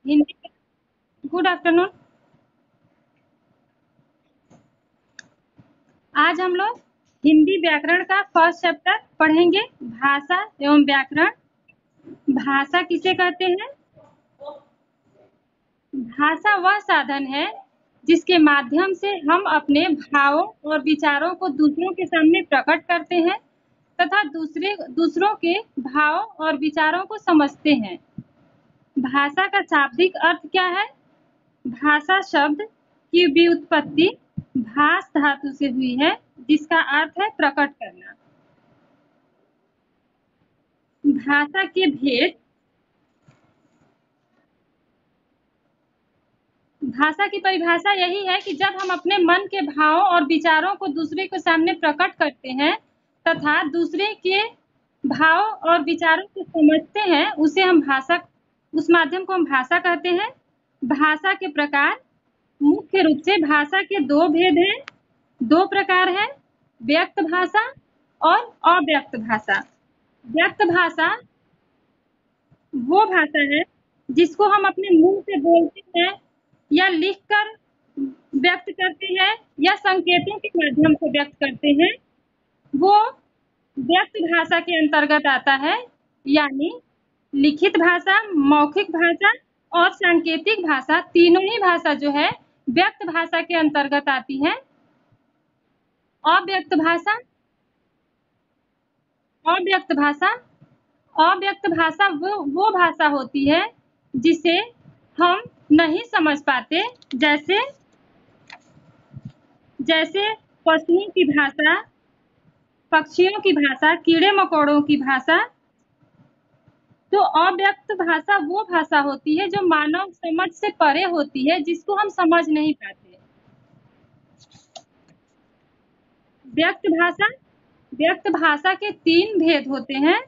Hindi. Good afternoon. आज हम लोग हिंदी व्याकरण का फर्स्ट चैप्टर पढ़ेंगे, भाषा एवं व्याकरण। भाषा किसे कहते हैं? भाषा वह साधन है जिसके माध्यम से हम अपने भावों और विचारों को दूसरों के सामने प्रकट करते हैं तथा दूसरों के भाव और विचारों को समझते हैं। भाषा का शाब्दिक अर्थ क्या है? भाषा शब्द की व्युत्पत्ति भास धातु से हुई है, जिसका अर्थ है प्रकट करना। भाषा के भेद। भाषा की परिभाषा यही है कि जब हम अपने मन के भावों और विचारों को दूसरे के सामने प्रकट करते हैं तथा दूसरे के भाव और विचारों को समझते हैं, उस माध्यम को हम भाषा कहते हैं। भाषा के प्रकार। मुख्य रूप से भाषा के दो भेद हैं, दो प्रकार हैं, व्यक्त भाषा और अव्यक्त भाषा। व्यक्त भाषा वो भाषा है जिसको हम अपने मुंह से बोलते हैं या लिखकर व्यक्त करते हैं या संकेतों के माध्यम से व्यक्त करते हैं, वो व्यक्त भाषा के अंतर्गत आता है। यानी लिखित भाषा, मौखिक भाषा और सांकेतिक भाषा, तीनों ही भाषा जो है व्यक्त भाषा के अंतर्गत आती है। अव्यक्त भाषा। अव्यक्त भाषा अव्यक्त भाषा वो भाषा होती है जिसे हम नहीं समझ पाते, जैसे पशुओं की भाषा, पक्षियों की भाषा, कीड़े मकोड़ों की भाषा। तो अव्यक्त भाषा वो भाषा होती है जो मानव समझ से परे होती है, जिसको हम समझ नहीं पाते। व्यक्त भाषा के तीन भेद होते हैं,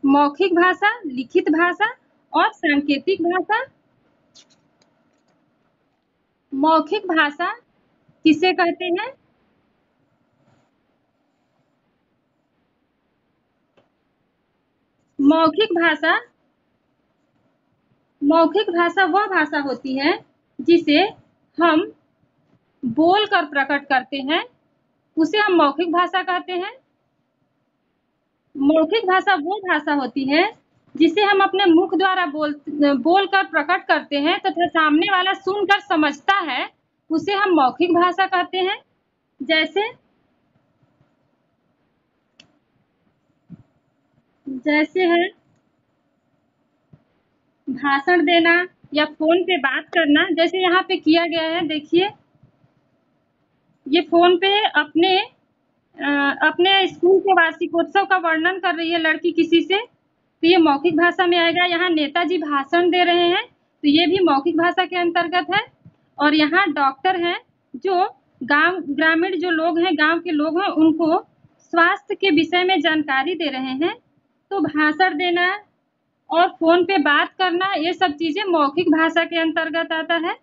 मौखिक भाषा, लिखित भाषा और सांकेतिक भाषा। मौखिक भाषा किसे कहते हैं? मौखिक भाषा वह भाषा होती है जिसे हम बोलकर प्रकट करते हैं, उसे हम मौखिक भाषा कहते हैं। मौखिक भाषा वो भाषा होती है जिसे हम अपने मुख द्वारा बोलकर प्रकट करते हैं तथा सामने वाला सुनकर समझता है, उसे हम मौखिक भाषा कहते हैं। जैसे है भाषण देना या फोन पे बात करना, जैसे यहाँ पे किया गया है। देखिए, ये फोन पे अपने स्कूल के वार्षिकोत्सव का वर्णन कर रही है लड़की किसी से, तो ये मौखिक भाषा में आएगा। यहाँ नेताजी भाषण दे रहे हैं, तो ये भी मौखिक भाषा के अंतर्गत है। और यहाँ डॉक्टर हैं जो ग्रामीण जो लोग हैं, गांव के लोग हैं, उनको स्वास्थ्य के विषय में जानकारी दे रहे हैं। तो भाषण देना और फोन पे बात करना, ये सब चीजें मौखिक भाषा के अंतर्गत आता है।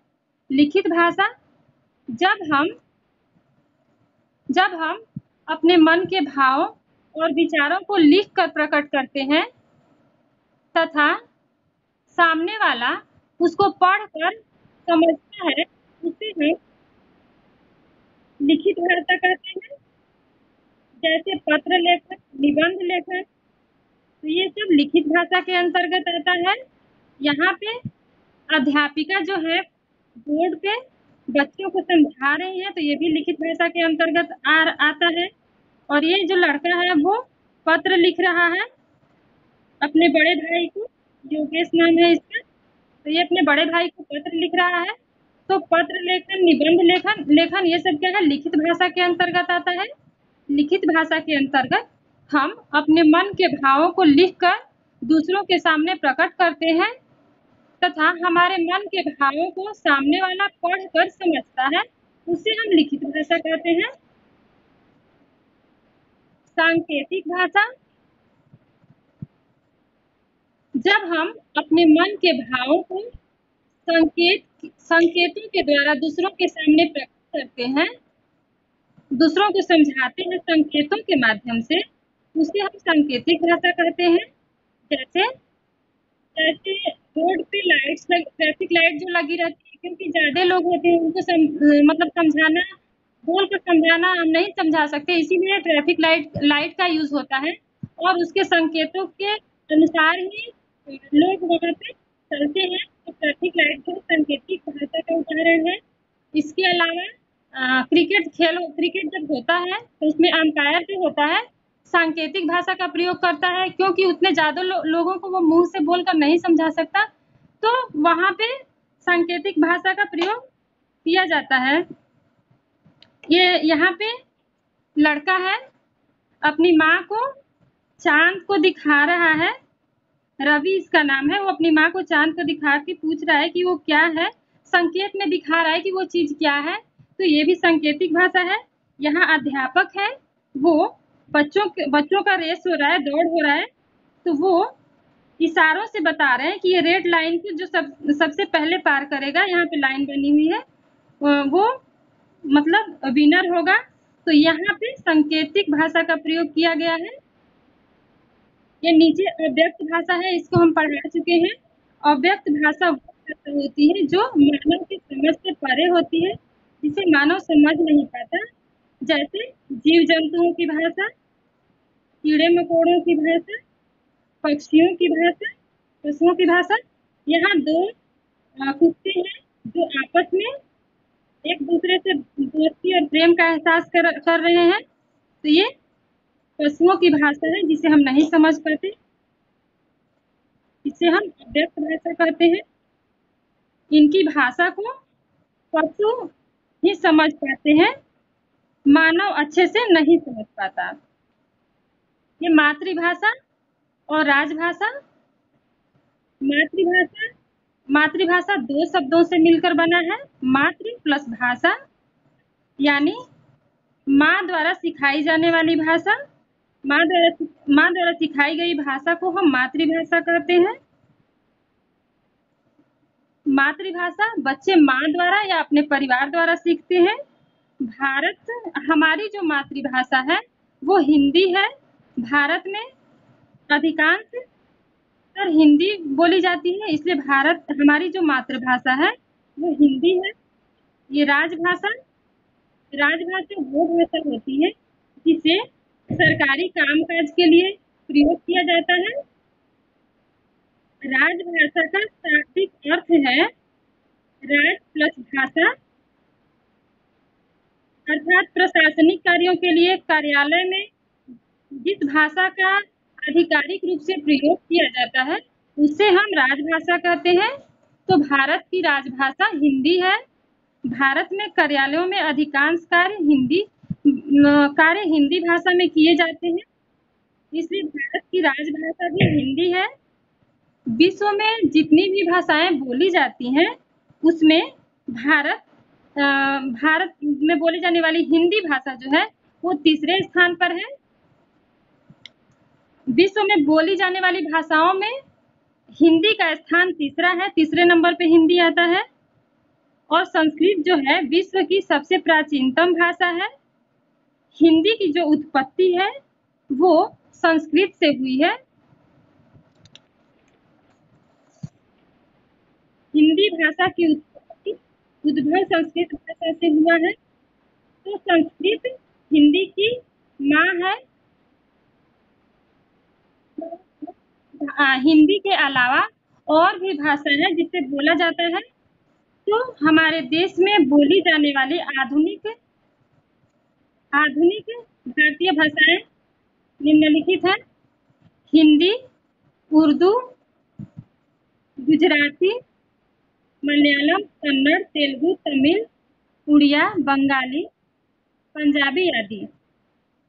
लिखित भाषा, जब हम अपने मन के भाव और विचारों को लिखकर प्रकट करते हैं तथा सामने वाला उसको पढ़कर समझता है, उसे हम लिखित भाषा कहते हैं। जैसे पत्र लेखन, निबंध लेखन, तो ये सब लिखित भाषा के अंतर्गत आता है। यहाँ पे अध्यापिका जो है बोर्ड पे बच्चों को समझा रही है, तो ये भी लिखित भाषा के अंतर्गत आता है। और ये जो लड़का है वो पत्र लिख रहा है अपने बड़े भाई को, योगेश नाम है इसका, तो ये अपने बड़े भाई को पत्र लिख रहा है। तो पत्र लेखन, निबंध लेखन ये सब क्या है? लिखित भाषा के अंतर्गत आता है। लिखित भाषा के अंतर्गत हम अपने मन के भावों को लिखकर दूसरों के सामने प्रकट करते हैं तथा हमारे मन के भावों को सामने वाला पढ़कर समझता है, उसे हम लिखित भाषा कहते हैं। सांकेतिक भाषा, जब हम अपने मन के भावों को संकेतों के द्वारा दूसरों के सामने प्रकट करते हैं, दूसरों को समझाते हैं संकेतों के माध्यम से, उसे हम सांकेतिक भाषा कहते हैं। जैसे रोड पे लाइट्स ट्रैफिक लाइट जो लगी रहती है, क्योंकि ज्यादा लोग होते हैं उनको मतलब समझाना, बोल कर समझाना हम नहीं समझा सकते, इसीलिए ट्रैफिक लाइट लाइट का यूज होता है और उसके संकेतों के अनुसार ही लोग वहाँ पे चलते हैं। तो ट्रैफिक लाइट जो सांकेतिक भाषा का उदाहरण है। इसके अलावा क्रिकेट जब होता है तो उसमें अंपायर जो होता है सांकेतिक भाषा का प्रयोग करता है, क्योंकि उतने ज्यादा लोगों को वो मुंह से बोलकर नहीं समझा सकता, तो वहां पे सांकेतिक भाषा का प्रयोग किया जाता है। ये यहाँ पे लड़का है, अपनी माँ को चांद को दिखा रहा है। रवि इसका नाम है। वो अपनी माँ को चांद को दिखा के पूछ रहा है कि वो क्या है, संकेत में दिखा रहा है कि वो चीज क्या है, तो ये भी सांकेतिक भाषा है। यहाँ अध्यापक है, वो बच्चों का रेस हो रहा है, दौड़ हो रहा है, तो वो इशारों से बता रहे हैं कि ये रेड लाइन को जो सबसे पहले पार करेगा, यहाँ पे लाइन बनी हुई है, वो मतलब विनर होगा। तो यहाँ पे सांकेतिक भाषा का प्रयोग किया गया है। ये नीचे अव्यक्त भाषा है, इसको हम पढ़ा चुके हैं। अव्यक्त भाषा वो भाषा होती है जो मानव की समझ से परे होती है, जिसे मानव समझ नहीं पाता, जैसे जीव जंतुओं की भाषा, कीड़े मकोड़ों की भाषा, पक्षियों की भाषा, पशुओं की भाषा। यहाँ दो कुत्ते हैं जो आपस में एक दूसरे से दोस्ती और प्रेम का एहसास कर रहे हैं, तो ये पशुओं की भाषा है जिसे हम नहीं समझ पाते, इसे हम अव्यक्त भाषा कहते हैं। इनकी भाषा को पशु ही समझ पाते हैं, मानव अच्छे से नहीं समझ पाता। ये मातृभाषा और राजभाषा। मातृभाषा मातृभाषा दो शब्दों से मिलकर बना है, मातृ प्लस भाषा, यानी माँ द्वारा सिखाई जाने वाली भाषा। माँ द्वारा सिखाई गई भाषा को हम मातृभाषा कहते हैं। मातृभाषा बच्चे माँ द्वारा या अपने परिवार द्वारा सीखते हैं। हमारी जो मातृभाषा है वो हिंदी है। भारत में अधिकांश हिंदी बोली जाती है, इसलिए हमारी जो मातृभाषा है वो हिंदी है। ये राजभाषा वो भाषा होती है जिसे सरकारी कामकाज के लिए प्रयोग किया जाता है। राजभाषा का शाब्दिक अर्थ है राज प्लस भाषा, अर्थात प्रशासनिक कार्यों के लिए कार्यालय में जिस भाषा का आधिकारिक रूप से प्रयोग किया जाता है उसे हम राजभाषा कहते हैं। तो भारत की राजभाषा हिंदी है। भारत में कार्यालयों में अधिकांश कार्य हिंदी भाषा में किए जाते हैं, इसलिए भारत की राजभाषा भी हिंदी है। विश्व में जितनी भी भाषाएं बोली जाती हैं उसमें भारत में बोली जाने वाली हिंदी भाषा जो है वो तीसरे स्थान पर है। विश्व में बोली जाने वाली भाषाओं में हिंदी का स्थान तीसरा है, तीसरे नंबर पे हिंदी आता है। और संस्कृत जो है विश्व की सबसे प्राचीनतम भाषा है। हिंदी की जो उत्पत्ति है वो संस्कृत से हुई है। हिंदी भाषा की उद्भव संस्कृत भाषा से हुआ है, तो संस्कृत हिंदी की माँ है। हिंदी के अलावा और भी भाषा है जिसे बोला जाता है, तो हमारे देश में बोली जाने वाली आधुनिक भारतीय भाषाएं निम्नलिखित हैं। हिंदी, उर्दू, गुजराती, मलयालम, कन्नड़, तेलुगु, तमिल, उड़िया, बंगाली, पंजाबी आदि।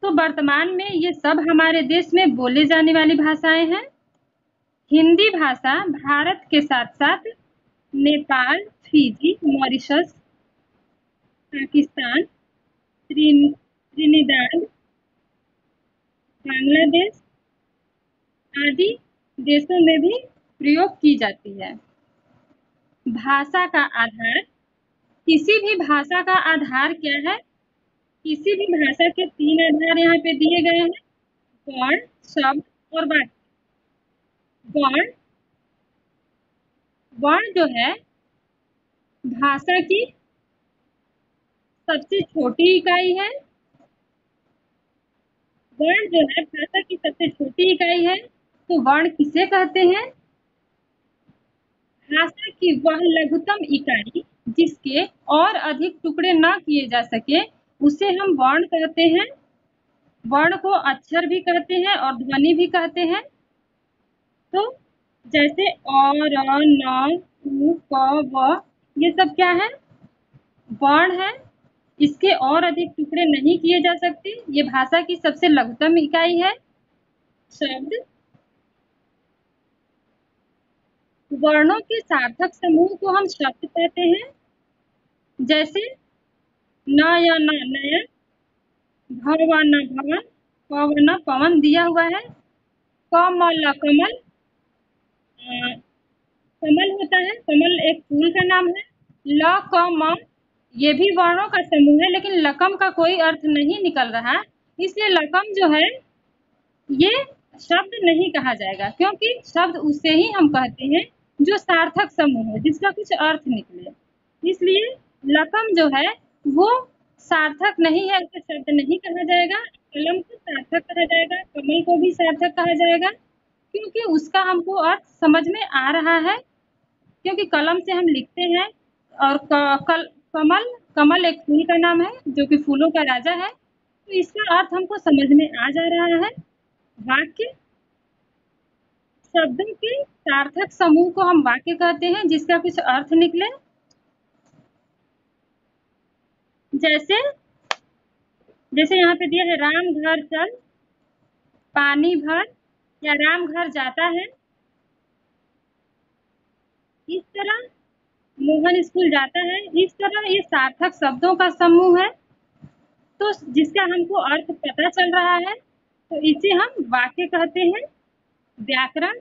तो वर्तमान में ये सब हमारे देश में बोले जाने वाली भाषाएं हैं। हिंदी भाषा भारत के साथ साथ Nepal, Fiji, Mauritius, Pakistan, Trinidad, Bangladesh आदि देशों में भी प्रयोग की जाती है। भाषा का आधार, किसी भी भाषा का आधार क्या है? किसी भी भाषा के 3 आधार यहाँ पे दिए गए हैं, वर्ण, शब्द और वाक्य। वर्ण वर्ण जो है भाषा की सबसे छोटी इकाई है। वर्ण जो है भाषा की सबसे छोटी इकाई है। तो वर्ण किसे कहते हैं? भाषा की वह लघुतम इकाई जिसके और अधिक टुकड़े न किए जा सके उसे हम वर्ण कहते हैं। वर्ण को अक्षर भी कहते हैं और ध्वनि भी कहते हैं। तो जैसे अ, र, न, उ, क, व ये सब क्या है? वर्ण है। इसके और अधिक टुकड़े नहीं किए जा सकते। ये भाषा की सबसे लघुतम इकाई है। शब्द वर्णों के सार्थक समूह को हम शब्द कहते हैं। जैसे न या न नयन, भ व न भवन, प व न पवन दिया हुआ है। क म ल कमल, कमल होता है, कमल एक फूल का नाम है। ल क म ये भी वर्णों का समूह है, लेकिन लकम का कोई अर्थ नहीं निकल रहा, इसलिए लकम जो है ये शब्द नहीं कहा जाएगा, क्योंकि शब्द उसे ही हम कहते हैं जो सार्थक समूह है, जिसका कुछ अर्थ निकले। इसलिए लकम जो है वो सार्थक नहीं है, उसे शब्द नहीं कहा जाएगा। कलम को सार्थक कहा जाएगा, कमल को भी सार्थक कहा जाएगा, क्योंकि उसका हमको अर्थ समझ में आ रहा है। क्योंकि कलम से हम लिखते हैं और कमल कमल एक फूल का नाम है जो कि फूलों का राजा है, तो इसका अर्थ हमको समझ में आ जा रहा है। वाक्य शब्दों के सार्थक समूह को हम वाक्य कहते हैं, जिसका कुछ अर्थ निकले। जैसे जैसे यहाँ पे दिया है राम घर चल, पानी भर, या राम घर जाता है। इस तरह मोहन स्कूल जाता है। इस तरह ये सार्थक शब्दों का समूह है, तो जिसका हमको अर्थ पता चल रहा है, तो इसे हम वाक्य कहते हैं। व्याकरण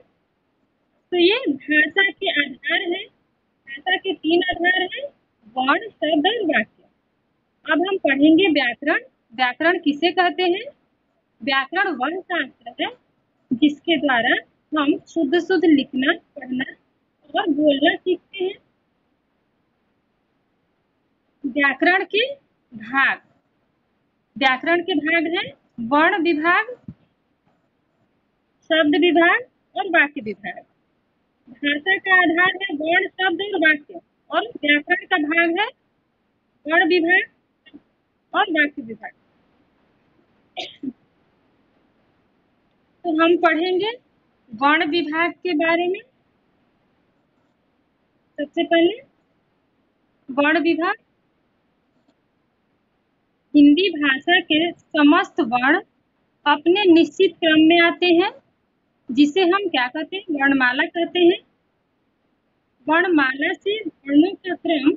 तो ये भाषा के आधार है। भाषा के 3 आधार हैं, वर्ण, शब्द और वाक्य। अब हम पढ़ेंगे व्याकरण। व्याकरण किसे कहते हैं? व्याकरण वह शास्त्र है जिसके द्वारा हम शुद्ध शुद्ध लिखना, पढ़ना और बोलना सीखते हैं। व्याकरण के भाग, व्याकरण के भाग हैं वर्ण विभाग, शब्द विभाग और वाक्य विभाग। भाषा का आधार है वर्ण, शब्द और वाक्य, और व्याकरण का भाग है वर्ण विभाग और वाक्य विभाग। तो हम पढ़ेंगे वर्ण विभाग के बारे में। सबसे पहले वर्ण विभाग। हिंदी भाषा के समस्त वर्ण अपने निश्चित क्रम में आते हैं, जिसे हम क्या कहते हैं? वर्णमाला कहते हैं। वर्णमाला से वर्णों का क्रम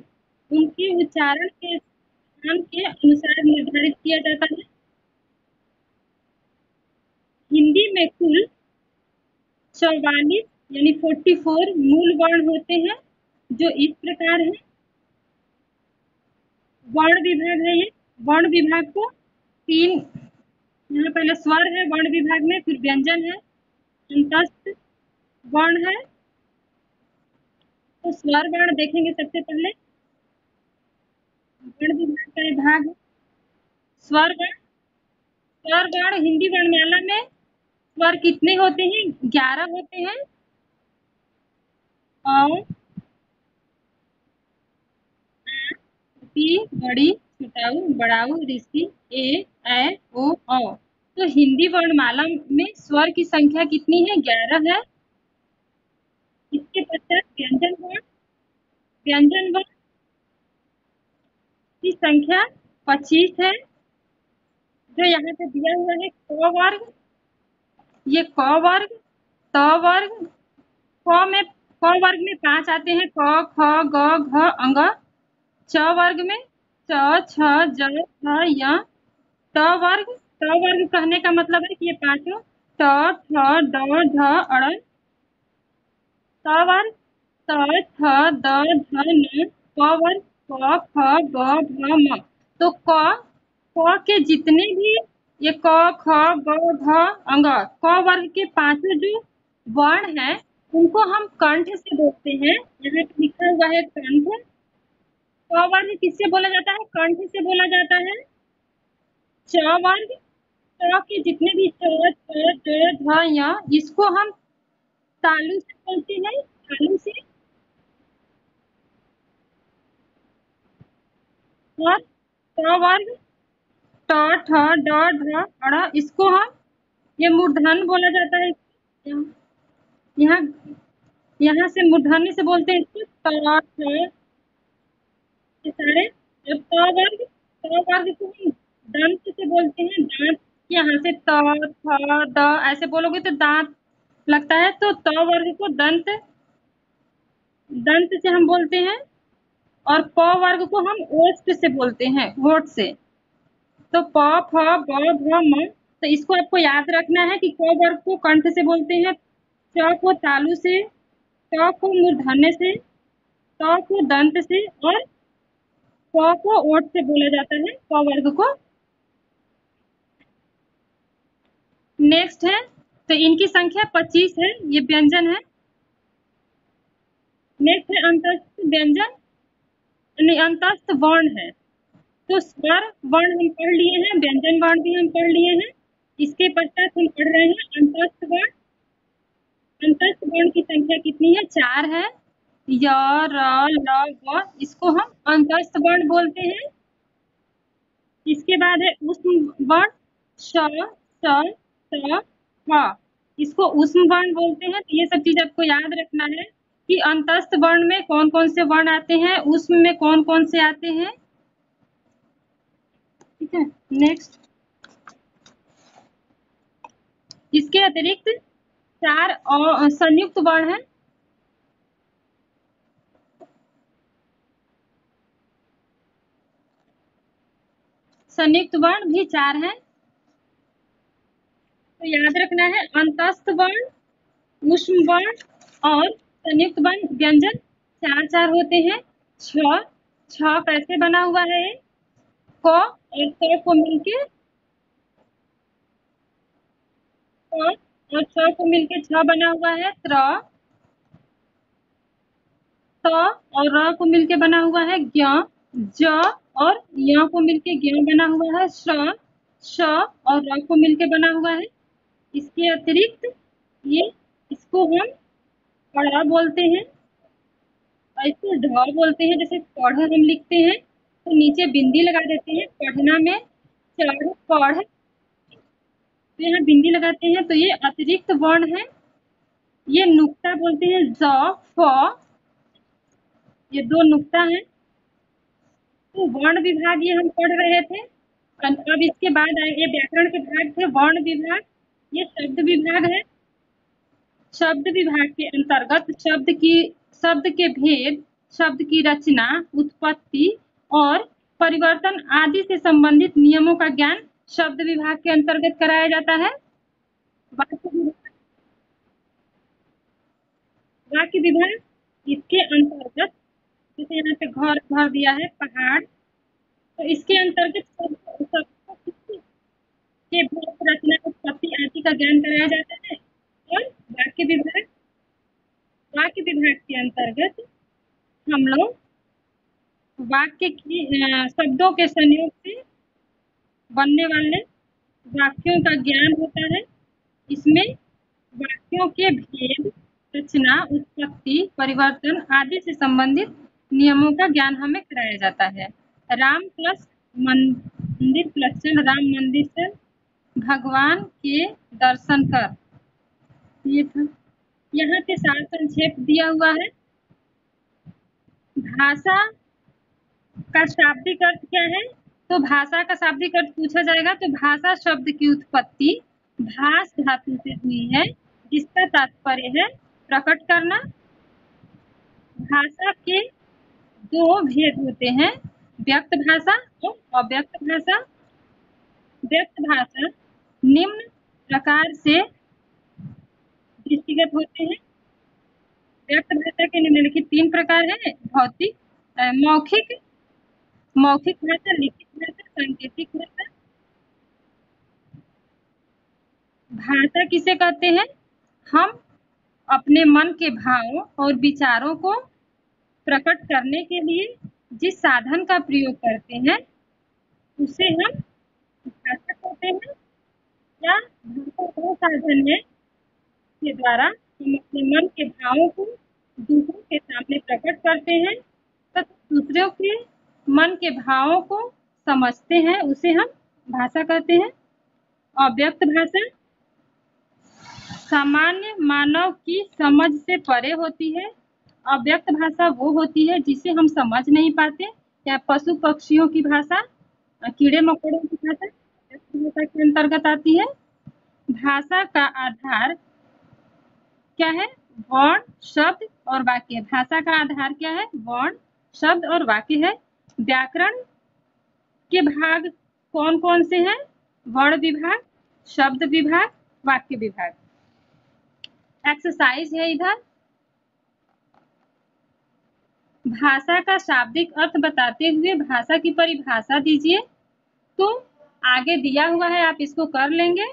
उनके उच्चारण के स्थान के अनुसार निर्धारित किया जाता है। हिंदी में कुल 44 यानी 44 मूल वर्ण होते हैं, जो इस प्रकार है। वर्ण विभाग है ये। वर्ण विभाग को 3, यहाँ पहले स्वर है वर्ण विभाग में, फिर व्यंजन है, अंतस्थ वर्ण है। तो स्वर वर्ण देखेंगे सबसे पहले। वर्ण विभाग का भाग है स्वर वर्ण। स्वर वर्ण हिंदी वर्णमाला में स्वर कितने होते हैं? 11 होते हैं। अ, बड़ी, छोटाऊ, बड़ाऊ, ऋषि, ए, ओ, औ। तो हिंदी वर्णमाला में स्वर की संख्या कितनी है? 11 है। इसके पश्चात व्यंजन वर्ण। व्यंजन वर्ण की संख्या 25 है, जो यहाँ पे दिया हुआ है। क वर्ग, ये क वर्ग, त वर्ग, क वर्ग में 5 आते हैं, क, ख, ग, घ, अंग। च वर्ग में च, छ, ज, छ, य। ट वर्ग, ट वर्ग कहने का मतलब है कि ये पांचों ट, ठ, ड, ढ, अड़। त वर्ग त, थ, द, ध, न। प वर्ग क, ख, ग, घ, म। तो क के जितने भी ये क, ख, ग, घ, अंग, क वर्ग के 5 जो वर्ण हैं उनको हम कंठ से बोलते हैं। यहाँ पे लिखा हुआ है कंठ। क वर्ग किससे बोला जाता है? कंठ से बोला जाता है। च वर्ग, च के जितने भी च, च, ज, झ, य, इसको हम तालु से बोलते हैं। तालु से। और ट वर्ग, ट, ठ, ड, ढ, ढ़, इसको हम ये मूर्धन्य बोला जाता है। यहाँ यहाँ से मूर्धन्य से बोलते हैं इसको त, थ, ये सारे। अब त वर्ग, त वर्ग को हम दंत से बोलते हैं। दांत, यहाँ से त, थ, द ऐसे बोलोगे तो दांत लगता है, तो त वर्ग को दंत, दंत से हम बोलते हैं। और प वर्ग को हम ओष्ठ से बोलते हैं, होठ से। तो प, फ, ब, भ, म। तो इसको आपको याद रखना है कि क वर्ग को कंठ से बोलते हैं, च को तालु से, ट को मूर्धन्य से, त को दंत से, और प को ओठ से बोला जाता है, प वर्ग को। नेक्स्ट है, तो इनकी संख्या 25 है, ये व्यंजन है। नेक्स्ट है अंतस्थ व्यंजन, नहीं अंतस्थ वर्ण है। तो स्वर वर्ण हम पढ़ लिए हैं, व्यंजन वर्ण भी हम पढ़ लिए हैं। इसके पश्चात हम पढ़ रहे हैं अंतस्थ वर्ण। अंतस्थ वर्ण की संख्या कितनी है? 4 है। य, र, ल, व, इसको हम अंतस्थ वर्ण बोलते हैं। इसके बाद है ऊष्म वर्ण, श, स, त, ह, इसको ऊष्म वर्ण बोलते हैं। तो ये सब चीज आपको याद रखना है कि अंतस्थ वर्ण में कौन कौन से वर्ण आते हैं, ऊष्म में कौन कौन से आते हैं। ठीक है। नेक्स्ट, इसके अतिरिक्त 4 और संयुक्त वर्ण है। संयुक्त वर्ण भी 4 हैं। तो याद रखना है अंतस्थ वर्ण, ऊष्म वर्ण और संयुक्त वर्ण व्यंजन 4 होते हैं। छ, छ कैसे बना हुआ है? क और क को मिलके, क और छ को मिलके छ बना हुआ है। त्र, त और र को मिलके बना हुआ है ज्ञ। ज और य को मिलके ज्ञ बना हुआ है। श, श और र को मिलके बना हुआ है। इसके अतिरिक्त ये, इसको हम पढ़ा बोलते हैं और इसको ढ बोलते हैं। जैसे पढ़ हम लिखते हैं तो नीचे बिंदी लगा देते हैं, पढ़ना में चढ़, पढ़, तो यहाँ बिंदी लगाते हैं। तो ये अतिरिक्त वर्ण है। ये नुक्ता बोलते हैं, ज, फ, ये 2 नुक्ता है। तो वर्ण विभाग ये हम पढ़ रहे थे। अब इसके बाद ये व्याकरण के भाग थे, वर्ण विभाग। ये शब्द विभाग है। शब्द विभाग के अंतर्गत शब्द के भेद, शब्द की रचना, उत्पत्ति और परिवर्तन आदि से संबंधित नियमों का ज्ञान शब्द विभाग के अंतर्गत कराया जाता है। वाक्य विभाग इसके अंतर्गत, जैसे यहाँ पे घर भर दिया है, पहाड़, तो इसके अंतर्गत शब्द के भेद, रचना, उत्पत्ति आदि का ज्ञान कराया जाता है। और वाक्य विभाग के अंतर्गत हम लोग वाक्य की शब्दों के संयोग से बनने वाले वाक्यों का ज्ञान होता है। इसमें वाक्यों के भेद, रचना, उत्पत्ति, परिवर्तन आदि से संबंधित नियमों का ज्ञान हमें कराया जाता है। राम प्लस मंदिर प्लस चल, राम मंदिर से भगवान के दर्शन कर, ये था। यहाँ पे सार संक्षेप दिया हुआ है। भाषा का शाब्दिक अर्थ क्या है? तो भाषा का शाब्दिक अर्थ पूछा जाएगा तो भाषा शब्द की उत्पत्ति भास धातु से हुई है, जिसका तात्पर्य है प्रकट करना। भाषा के 2 भेद होते हैं, व्यक्त भाषा और अव्यक्त भाषा। व्यक्त भाषा निम्न प्रकार से दृष्टिगत होते हैं। व्यक्त भाषा के निम्नलिखित 3 प्रकार हैं, भौतिक, मौखिक, मौखिक भाषा, लिखित भाषा, सांकेतिक भाषा। भाषा किसे कहते हैं? हम अपने मन के भावों और विचारों को प्रकट करने के लिए जिस साधन का प्रयोग करते हैं उसे हम भाषा कहते हैं। या भाषा वो साधन है के द्वारा हम अपने मन के भावों को दूसरों के सामने प्रकट करते हैं तथा दूसरों के मन के भावों को समझते हैं, उसे हम भाषा कहते हैं। अव्यक्त भाषा सामान्य मानव की समझ से परे होती है। अव्यक्त भाषा वो होती है जिसे हम समझ नहीं पाते, या पशु पक्षियों की भाषा, कीड़े मकोड़ों की भाषा अव्यक्त भाषा के अंतर्गत आती है। भाषा का आधार क्या है? वर्ण, शब्द और वाक्य। भाषा का आधार क्या है? वर्ण, शब्द और वाक्य है। व्याकरण के भाग कौन कौन से हैं? वर्ण विभाग, शब्द विभाग, वाक्य विभाग। एक्सरसाइज है इधर। भाषा का शाब्दिक अर्थ बताते हुए भाषा की परिभाषा दीजिए। तो आगे दिया हुआ है, आप इसको कर लेंगे।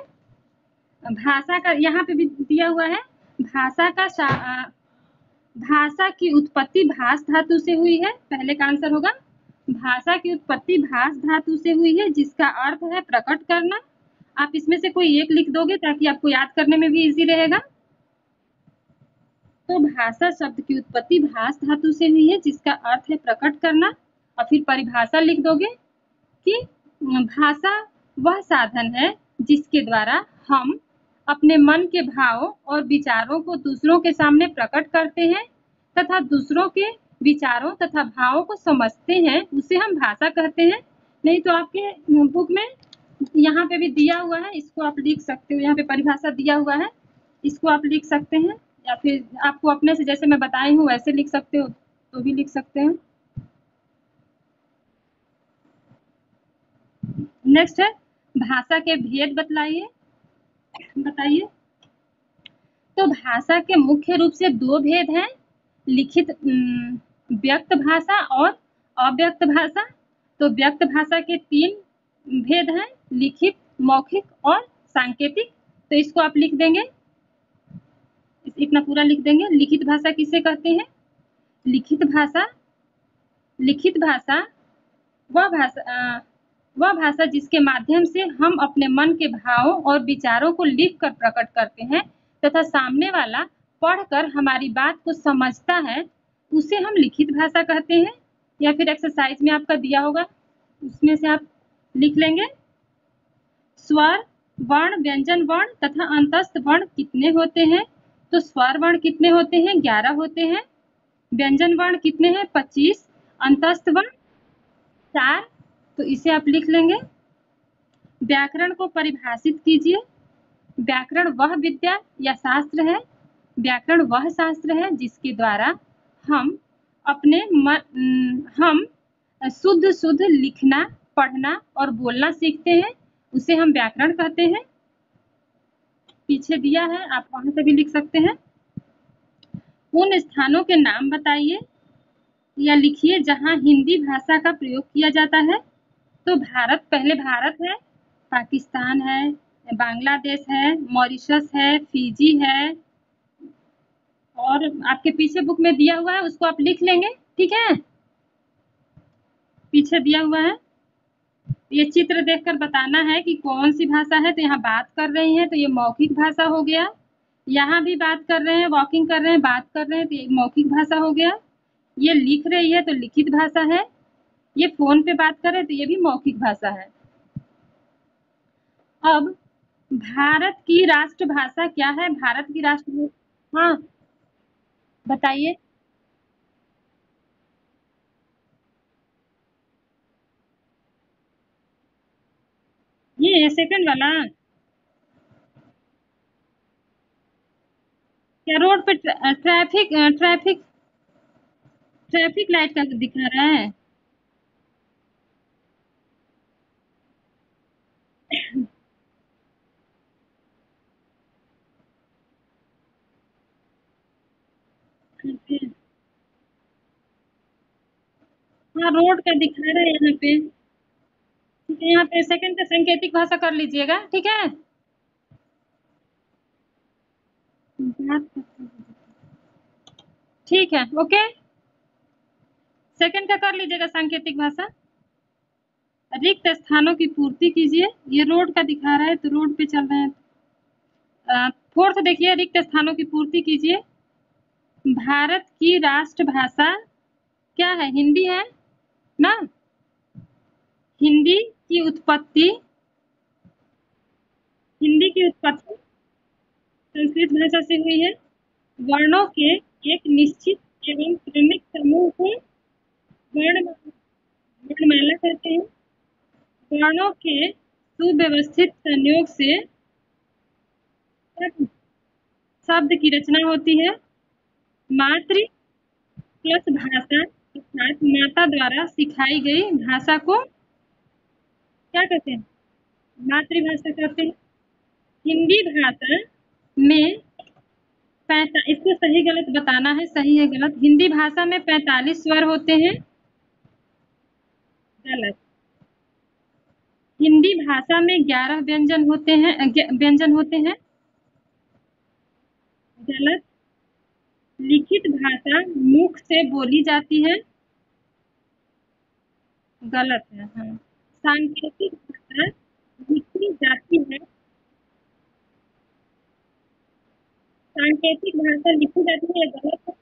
भाषा का यहाँ पे भी दिया हुआ है। भाषा की उत्पत्ति भाष धातु से हुई है। पहले का आंसर होगा भाषा की उत्पत्ति भाष धातु से हुई है, जिसका अर्थ है प्रकट करना। आप इसमें से कोई एक लिख दोगे ताकि आपको याद करने में भी इजी रहेगा। तो भाषा शब्द की उत्पत्ति भाष धातु से हुई है, जिसका अर्थ है प्रकट करना। और फिर परिभाषा लिख दोगे कि भाषा वह साधन है जिसके द्वारा हम अपने मन के भावों और विचारों को दूसरों के सामने प्रकट करते हैं तथा दूसरों के विचारों तथा भावों को समझते हैं, उसे हम भाषा कहते हैं। नहीं तो आपके बुक में यहाँ पे भी दिया हुआ है, इसको आप लिख सकते हो। यहाँ पे परिभाषा दिया हुआ है, इसको आप लिख सकते हैं, या फिर आपको अपने से जैसे मैं बताई हूँ वैसे लिख सकते हो तो भी लिख सकते हैं। नेक्स्ट है भाषा के भेद बताइए। तो भाषा के मुख्य रूप से दो भेद हैं, लिखित व्यक्त भाषा और अव्यक्त भाषा। तो व्यक्त भाषा के 3 भेद हैं, लिखित, मौखिक और सांकेतिक। तो इसको आप लिख देंगे, इतना पूरा लिख देंगे। लिखित भाषा किसे कहते हैं? लिखित भाषा वह भाषा जिसके माध्यम से हम अपने मन के भावों और विचारों को लिख कर प्रकट करते हैं तथा सामने वाला पढ़कर हमारी बात को समझता है, उसे हम लिखित भाषा कहते हैं। या फिर एक्सरसाइज में आपका दिया होगा, उसमें से आप लिख लेंगे। स्वर, वर्ण, व्यंजन वर्ण तथा अंतस्थ वर्ण कितने होते हैं? तो स्वर वर्ण कितने होते हैं? 11 होते हैं। व्यंजन वर्ण कितने हैं? 25। अंतस्थ वर्ण 4। तो इसे आप लिख लेंगे। व्याकरण को परिभाषित कीजिए। व्याकरण वह विद्या या शास्त्र है, व्याकरण वह शास्त्र है जिसके द्वारा हम शुद्ध लिखना, पढ़ना और बोलना सीखते हैं, उसे हम व्याकरण कहते हैं। पीछे दिया है, आप वहां से भी लिख सकते हैं। उन स्थानों के नाम बताइए या लिखिए जहां हिंदी भाषा का प्रयोग किया जाता है। तो पहले भारत है, पाकिस्तान है, बांग्लादेश है, मॉरिशस है, फिजी है, और आपके पीछे बुक में दिया हुआ है, उसको आप लिख लेंगे। ठीक है, पीछे दिया हुआ है। ये चित्र देखकर बताना है कि कौन सी भाषा है। तो यहाँ बात कर रही है तो ये मौखिक भाषा हो गया। यहाँ भी बात कर रहे हैं, वॉकिंग कर रहे हैं, बात कर रहे हैं, तो ये मौखिक भाषा हो गया। ये लिख रही है तो लिखित भाषा है। ये फोन पे बात कर रहे हैं तो ये भी मौखिक भाषा है। अब भारत की राष्ट्रभाषा क्या है? भारत की राष्ट्रभाषा, हाँ बताइए। ये सेकंड वाला क्या रोड पे ट्रैफिक लाइट का दिखा रहा है? हाँ रोड का दिखा रहा है यहाँ पे। ठीक है, यहाँ पे सेकंड का सांकेतिक भाषा कर लीजिएगा। ठीक है, बात करते हैं। ठीक है, ओके। सेकंड का कर लीजिएगा सांकेतिक भाषा। रिक्त स्थानों की पूर्ति कीजिए। ये रोड का दिखा रहा है तो रोड पे चल रहे हैं। फोर्थ देखिए, रिक्त स्थानों की पूर्ति कीजिए। भारत की राष्ट्रभाषा क्या है? हिंदी है ना? हिंदी की उत्पत्ति संस्कृत भाषा से हुई है। वर्णों के एक निश्चित एवं क्रमिक समूह को वर्णमाला कहते हैं। वर्णों के सुव्यवस्थित संयोग से शब्द की रचना होती है। मातृ प्लस भाषा अर्थात माता द्वारा सिखाई गई भाषा को क्या कहते हैं? मातृभाषा कहते हैं। हिंदी भाषा में इसको सही गलत बताना है, सही है गलत। हिंदी भाषा में 45 स्वर होते हैं। गलत। हिंदी भाषा में 11 व्यंजन होते हैं। गलत। लिखित भाषा मुख से बोली जाती है। गलत है। हाँ। सांकेतिक भाषा लिखी जाती है। सांकेतिक भाषा लिखी जाती है। गलत है।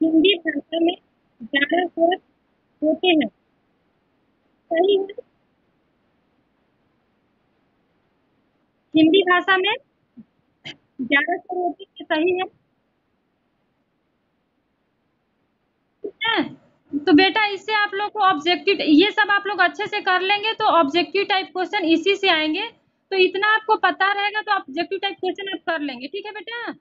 हिंदी भाषा में 11 स्वर होते हैं। सही है। हिंदी भाषा में 11 स्वर होते हैं, सही है। ठीक है, तो बेटा इससे आप लोग को ऑब्जेक्टिव, ये सब आप लोग अच्छे से कर लेंगे तो ऑब्जेक्टिव टाइप क्वेश्चन इसी से आएंगे। तो इतना आपको पता रहेगा तो ऑब्जेक्टिव टाइप क्वेश्चन आप कर लेंगे। ठीक है बेटा।